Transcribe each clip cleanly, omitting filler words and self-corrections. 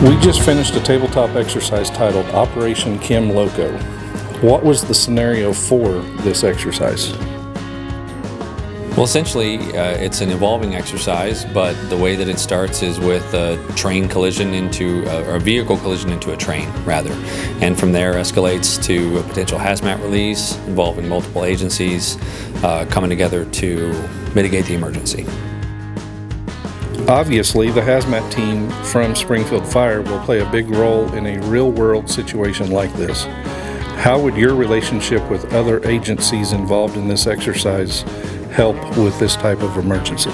We just finished a tabletop exercise titled Operation Chem Loco. What was the scenario for this exercise? Well, essentially, it's an evolving exercise, but the way that it starts is with a train collision or a vehicle collision into a train, rather. And from there escalates to a potential hazmat release involving multiple agencies coming together to mitigate the emergency. Obviously, the hazmat team from Springfield Fire will play a big role in a real-world situation like this. How would your relationship with other agencies involved in this exercise help with this type of emergency?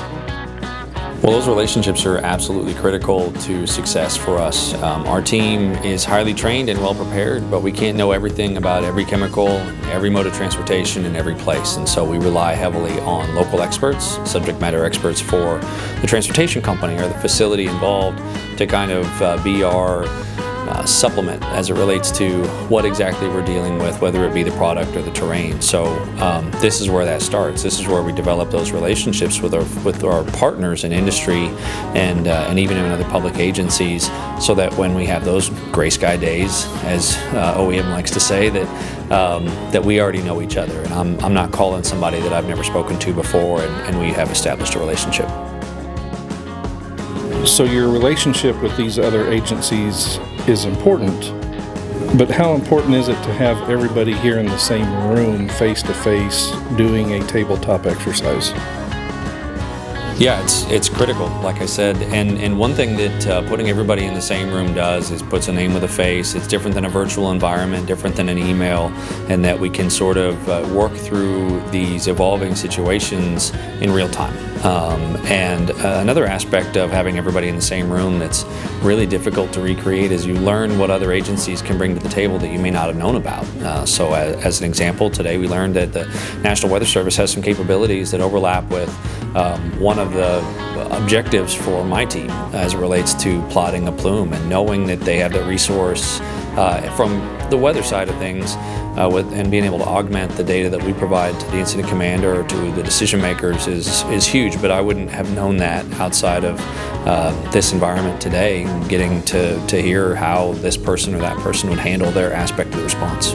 Well, those relationships are absolutely critical to success for us. Our team is highly trained and well prepared, but we can't know everything about every chemical, every mode of transportation, in every place. And so we rely heavily on local experts, subject matter experts for the transportation company or the facility involved to kind of be our supplement as it relates to what exactly we're dealing with, whether it be the product or the terrain. So this is where that starts. This is where we develop those relationships with our partners in industry and even in other public agencies, so that when we have those gray sky days, as OEM likes to say, that we already know each other, and I'm not calling somebody that I've never spoken to before, and we have established a relationship. So your relationship with these other agencies is important, but how important is it to have everybody here in the same room face to face doing a tabletop exercise? Yeah, it's critical, like I said, and one thing that putting everybody in the same room does is puts a name with a face. It's different than a virtual environment, different than an email, and that we can sort of work through these evolving situations in real time. And another aspect of having everybody in the same room that's really difficult to recreate is you learn what other agencies can bring to the table that you may not have known about. So as an example, today we learned that the National Weather Service has some capabilities that overlap with one of the objectives for my team as it relates to plotting a plume, and knowing that they have the resource from the weather side of things and being able to augment the data that we provide to the incident commander or to the decision makers is huge. But I wouldn't have known that outside of this environment today, getting to hear how this person or that person would handle their aspect of the response.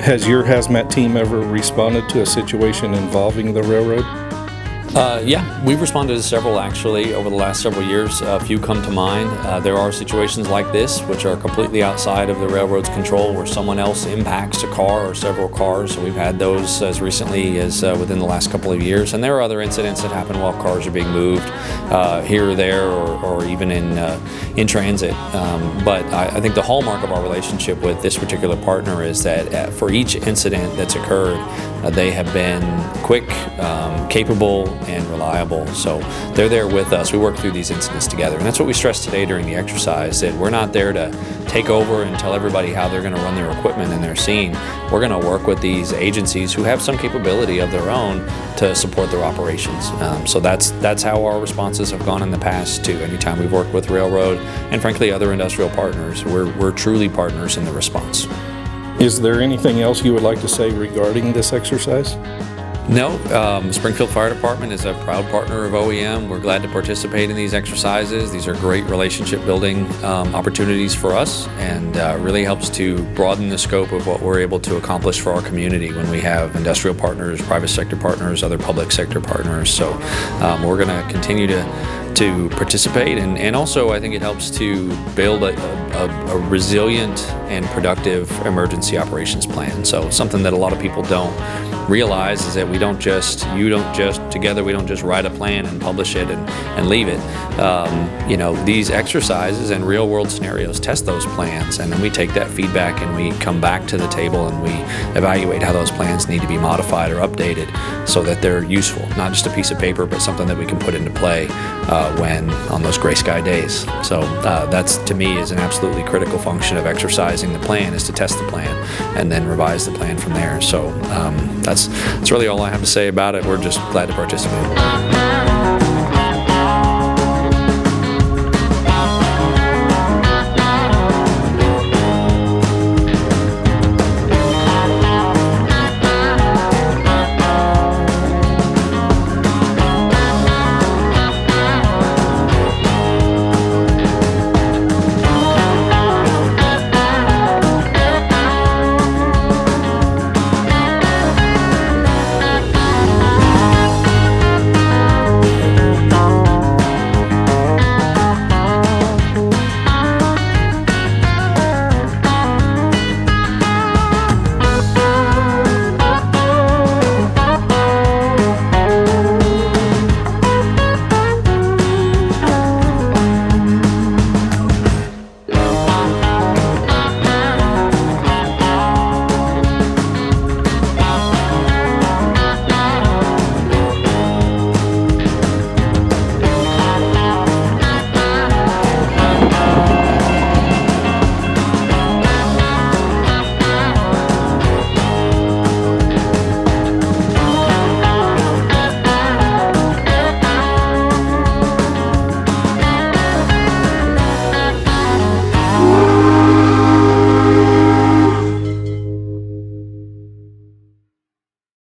Has your hazmat team ever responded to a situation involving the railroad? Yeah, we've responded to several actually over the last several years. A few come to mind. There are situations like this which are completely outside of the railroad's control, where someone else impacts a car or several cars. So we've had those as recently as within the last couple of years. And there are other incidents that happen while cars are being moved here or there, or even in transit. But I think the hallmark of our relationship with this particular partner is that for each incident that's occurred, they have been quick, capable, and reliable. So they're there with us. We work through these incidents together. And that's what we stressed today during the exercise, that we're not there to take over and tell everybody how they're going to run their equipment and their scene. We're going to work with these agencies who have some capability of their own to support their operations. So that's how our responses have gone in the past too. Anytime we've worked with railroad and frankly other industrial partners, we're truly partners in the response. Is there anything else you would like to say regarding this exercise? No, Springfield Fire Department is a proud partner of OEM. We're glad to participate in these exercises. These are great relationship building opportunities for us, and really helps to broaden the scope of what we're able to accomplish for our community when we have industrial partners, private sector partners, other public sector partners. So we're going to continue to participate, and also I think it helps to build a resilient and productive emergency operations plan. So something that a lot of people don't realize is that we don't just write a plan and publish it and leave it. These exercises and real world scenarios test those plans, and then we take that feedback and we come back to the table and we evaluate how those plans need to be modified or updated so that they're useful, not just a piece of paper, but something that we can put into play when on those gray sky days. So that's, to me, is an absolutely critical function of exercising the plan, is to test the plan and then revise the plan from there. So that's really all I have to say about it. We're just glad to participate.